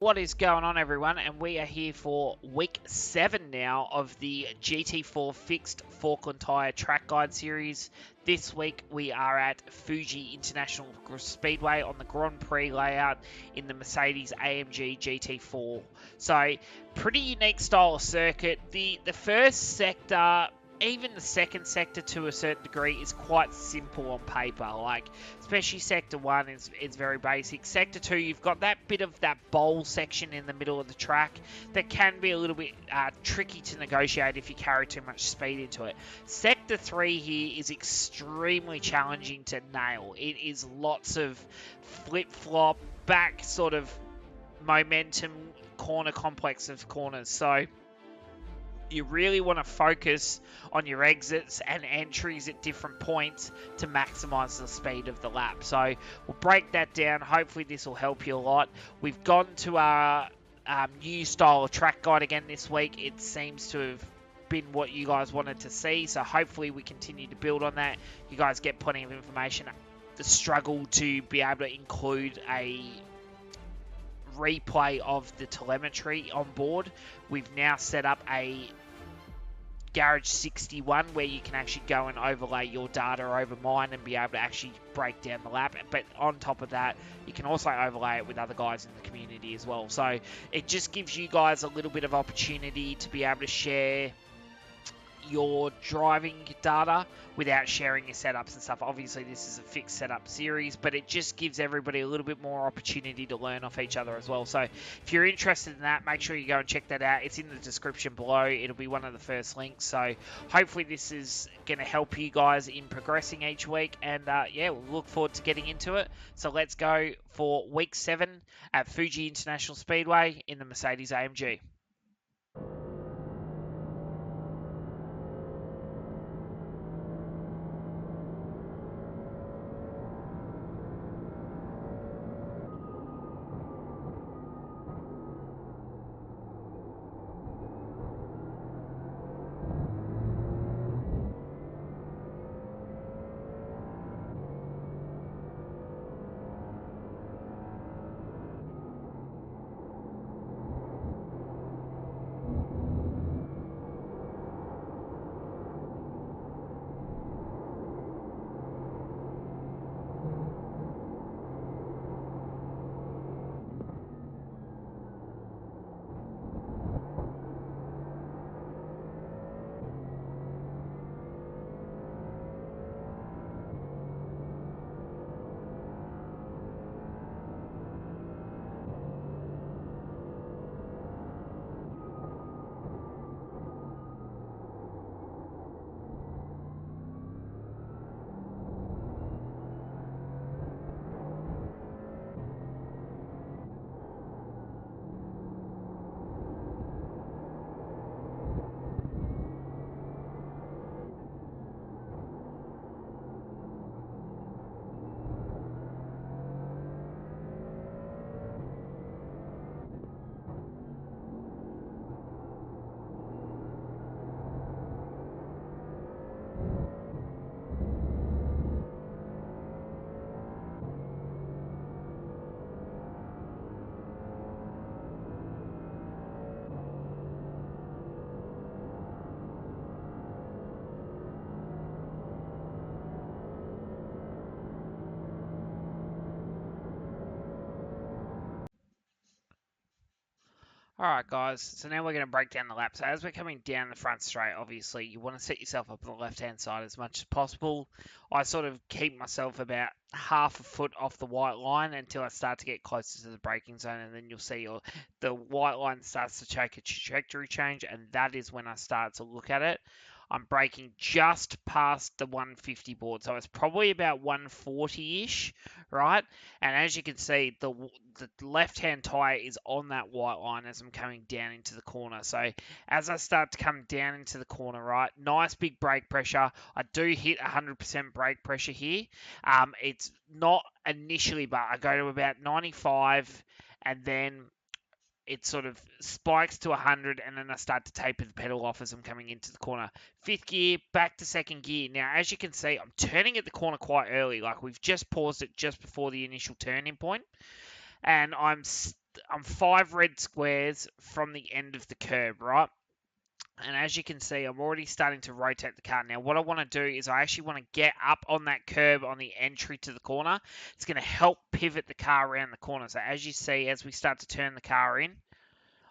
What is going on, everyone? And we are here for week 7 now of the GT4 Fixed Falken Tyre Track Guide series. This week we are at Fuji International Speedway on the Grand Prix layout in the Mercedes AMG GT4. So, pretty unique style of circuit. The first sector, even the second sector to a certain degree, is quite simple on paper. Like, especially sector 1 is very basic. Sector 2, you've got that bit of that bowl section in the middle of the track that can be a little bit tricky to negotiate if you carry too much speed into it. Sector 3 here is extremely challenging to nail. It is lots of flip-flop, back sort of momentum, corner complex of corners. So you really want to focus on your exits and entries at different points to maximize the speed of the lap. So we'll break that down. Hopefully this will help you a lot. We've gone to our new style of track guide again this week. It seems to have been what you guys wanted to see, so hopefully we continue to build on that. You guys get plenty of information. The struggle to be able to include a replay of the telemetry on board. We've now set up a Garage 61 where you can actually go and overlay your data over mine and be able to actually break down the lap. But on top of that, you can also overlay it with other guys in the community as well. So it just gives you guys a little bit of opportunity to be able to share your driving data without sharing your setups and stuff. Obviously this is a fixed setup series, but it just gives everybody a little bit more opportunity to learn off each other as well. So if you're interested in that, make sure you go and check that out. It's in the description below. It'll be one of the first links. So hopefully this is going to help you guys in progressing each week, and yeah, we'll look forward to getting into it. So let's go for week 7 at Fuji International Speedway in the Mercedes AMG. Alright guys, so now we're going to break down the lap. So as we're coming down the front straight, obviously you want to set yourself up on the left hand side as much as possible. I sort of keep myself about half a foot off the white line until I start to get closer to the braking zone, and then you'll see the white line starts to take a trajectory change, and that is when I start to look at it. I'm braking just past the 150 board, so it's probably about 140-ish, right? And as you can see, the left-hand tyre is on that white line as I'm coming down into the corner. So as I start to come down into the corner, right, nice big brake pressure. I do hit 100% brake pressure here. It's not initially, but I go to about 95, and then it sort of spikes to 100, and then I start to taper the pedal off as I'm coming into the corner. Fifth gear, back to second gear. Now, as you can see, I'm turning at the corner quite early. Like, we've just paused it just before the initial turning point, and I'm I'm 5 red squares from the end of the curb, right? And as you can see, I'm already starting to rotate the car. Now, what I want to do is I actually want to get up on that curb on the entry to the corner. It's going to help pivot the car around the corner. So as you see, as we start to turn the car in,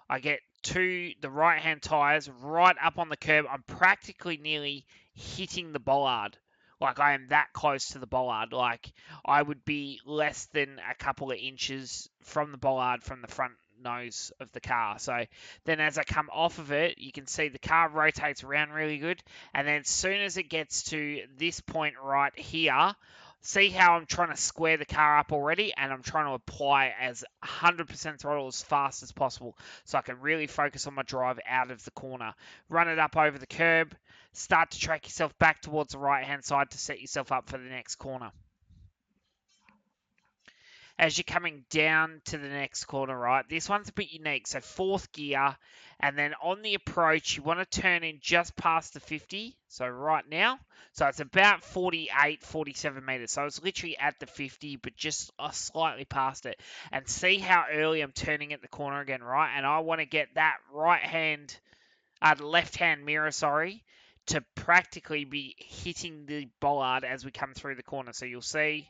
I get to the right-hand tyres right up on the curb. I'm practically nearly hitting the bollard. Like, I am that close to the bollard. Like, I would be less than a couple of inches from the bollard from the front nose of the car. So then as I come off of it, you can see the car rotates around really good. And then as soon as it gets to this point right here, see how I'm trying to square the car up already, and I'm trying to apply as 100% throttle as fast as possible so I can really focus on my drive out of the corner. Run it up over the curb, start to track yourself back towards the right-hand side to set yourself up for the next corner. As you're coming down to the next corner, right, this one's a bit unique. So 4th gear, and then on the approach, you want to turn in just past the 50. So right now, so it's about 48, 47 meters. So it's literally at the 50, but just slightly past it. And see how early I'm turning at the corner again, right? And I want to get that left-hand mirror, to practically be hitting the bollard as we come through the corner. So you'll see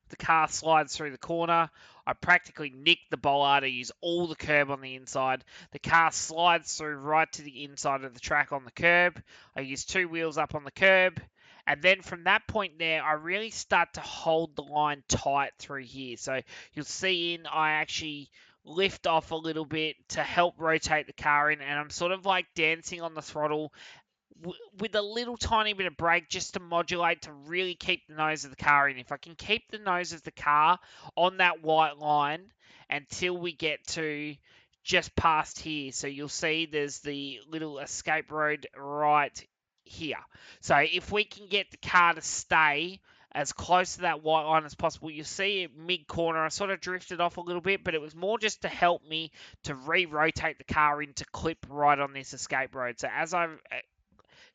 the car slides through the corner. I practically nick the bollard. I use all the curb on the inside. The car slides through right to the inside of the track on the curb. I use 2 wheels up on the curb. And then from that point there, I really start to hold the line tight through here. So you'll see I actually lift off a little bit to help rotate the car in. And I'm sort of like dancing on the throttle with a little tiny bit of brake just to modulate to really keep the nose of the car in. If I can keep the nose of the car on that white line until we get to just past here. So you'll see there's the little escape road right here. So if we can get the car to stay as close to that white line as possible, you'll see it mid-corner. I sort of drifted off a little bit, but it was more just to help me to re-rotate the car in to clip right on this escape road. So as I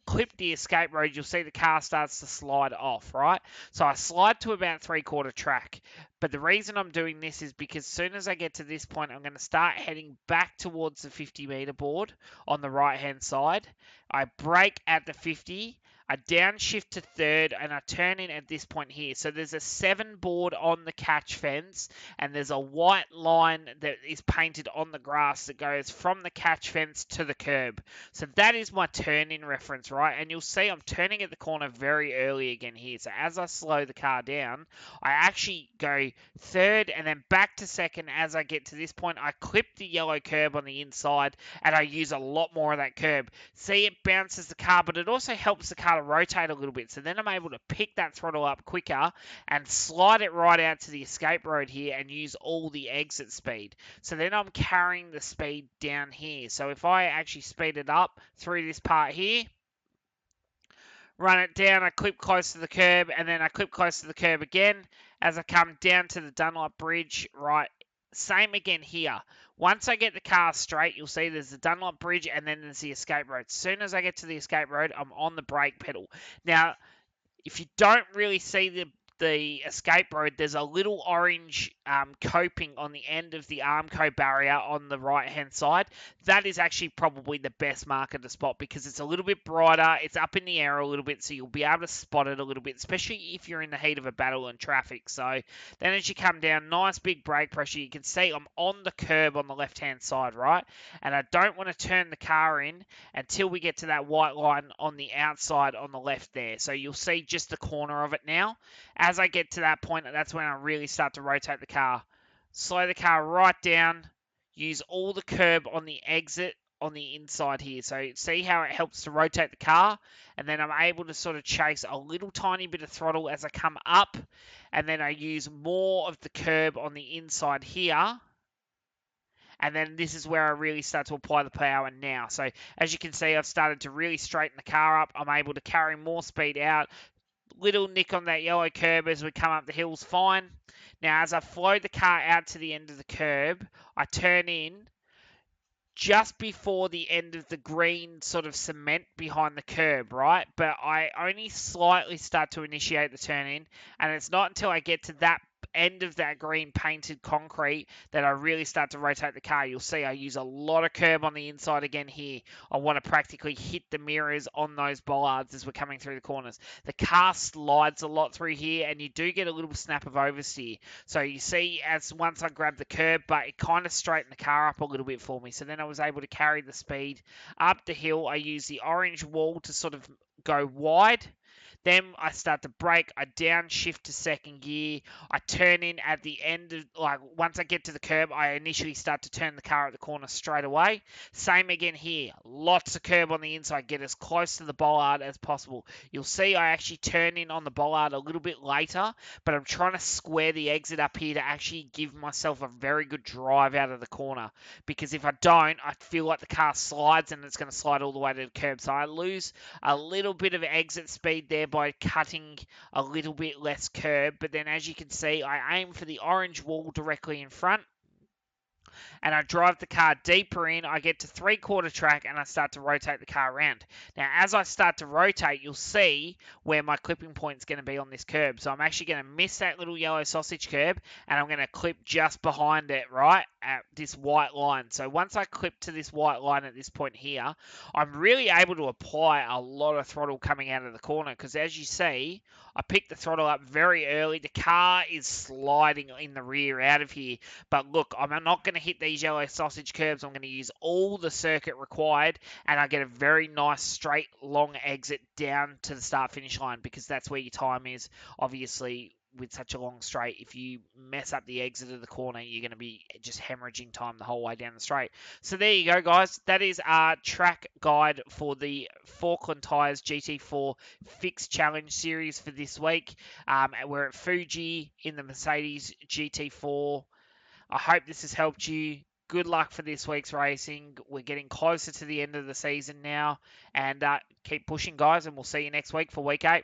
clip the escape road, you'll see the car starts to slide off, right? So I slide to about 3/4 track. But the reason I'm doing this is because as soon as I get to this point, I'm going to start heading back towards the 50-meter board on the right-hand side. I brake at the 50. I downshift to 3rd, and I turn in at this point here. So there's a 7 board on the catch fence, and there's a white line that is painted on the grass that goes from the catch fence to the curb. So that is my turn-in reference, right? And you'll see I'm turning at the corner very early again here. So as I slow the car down, I actually go 3rd and then back to 2nd. As I get to this point, I clip the yellow curb on the inside, and I use a lot more of that curb. See, it bounces the car, but it also helps the car to rotate a little bit. So then I'm able to pick that throttle up quicker and slide it right out to the escape road here and use all the exit speed. So then I'm carrying the speed down here. So if I actually speed it up through this part here, run it down, I clip close to the curb, and then I clip close to the curb again. As I come down to the Dunlop Bridge, right, same again here. Once I get the car straight, you'll see there's the Dunlop Bridge, and then there's the escape road. As soon as I get to the escape road, I'm on the brake pedal. Now, if you don't really see the escape road, there's a little orange coping on the end of the Armco barrier on the right hand side. That is actually probably the best marker to spot because it's a little bit brighter, it's up in the air a little bit, so you'll be able to spot it a little bit, especially if you're in the heat of a battle in traffic. So then as you come down, nice big brake pressure, you can see I'm on the curb on the left hand side, right? And I don't want to turn the car in until we get to that white line on the outside on the left there. So you'll see just the corner of it now. As I get to that point, that's when I really start to rotate the car. Slow the car right down. Use all the curb on the exit on the inside here. So see how it helps to rotate the car. And then I'm able to sort of chase a little tiny bit of throttle as I come up. And then I use more of the curb on the inside here. And then this is where I really start to apply the power now. So as you can see, I've started to really straighten the car up. I'm able to carry more speed out. Little nick on that yellow curb as we come up the hill's fine. Now, as I flow the car out to the end of the curb, I turn in just before the end of the green sort of cement behind the curb, right? But I only slightly start to initiate the turn in, and it's not until I get to that end of that green painted concrete that I really start to rotate the car. You'll see I use a lot of curb on the inside again here. I want to practically hit the mirrors on those bollards as we're coming through the corners. The car slides a lot through here, and you do get a little snap of oversteer. So you see, as once I grab the curb, but it kind of straightened the car up a little bit for me. So then I was able to carry the speed up the hill. I use the orange wall to sort of go wide. Then I start to brake, I downshift to second gear, I turn in at the end of, like, once I get to the curb, I initially start to turn the car at the corner straight away. Same again here, lots of curb on the inside, get as close to the bollard as possible. You'll see I actually turn in on the bollard a little bit later, but I'm trying to square the exit up here to actually give myself a very good drive out of the corner, because if I don't, I feel like the car slides and it's going to slide all the way to the curb, so I lose a little bit of exit speed there by cutting a little bit less curb. But then, as you can see, I aim for the orange wall directly in front, and I drive the car deeper in. I get to 3/4 track and I start to rotate the car around. Now, as I start to rotate, you'll see where my clipping point is going to be on this curb. So I'm actually going to miss that little yellow sausage curb, and I'm going to clip just behind it, right, at this white line. So once I clip to this white line at this point here, I'm really able to apply a lot of throttle coming out of the corner, because as you see, I picked the throttle up very early. The car is sliding in the rear out of here. But look, I'm not going to hit these yellow sausage curbs. I'm going to use all the circuit required, and I get a very nice straight long exit down to the start finish line, because that's where your time is. Obviously, with such a long straight, if you mess up the exit of the corner, you're going to be just hemorrhaging time the whole way down the straight. So there you go, guys. That is our track guide for the Falken Tyres GT4 Fixed Challenge Series for this week. We're at Fuji in the Mercedes GT4. I hope this has helped you. Good luck for this week's racing. We're getting closer to the end of the season now. And keep pushing, guys, and we'll see you next week for week 8.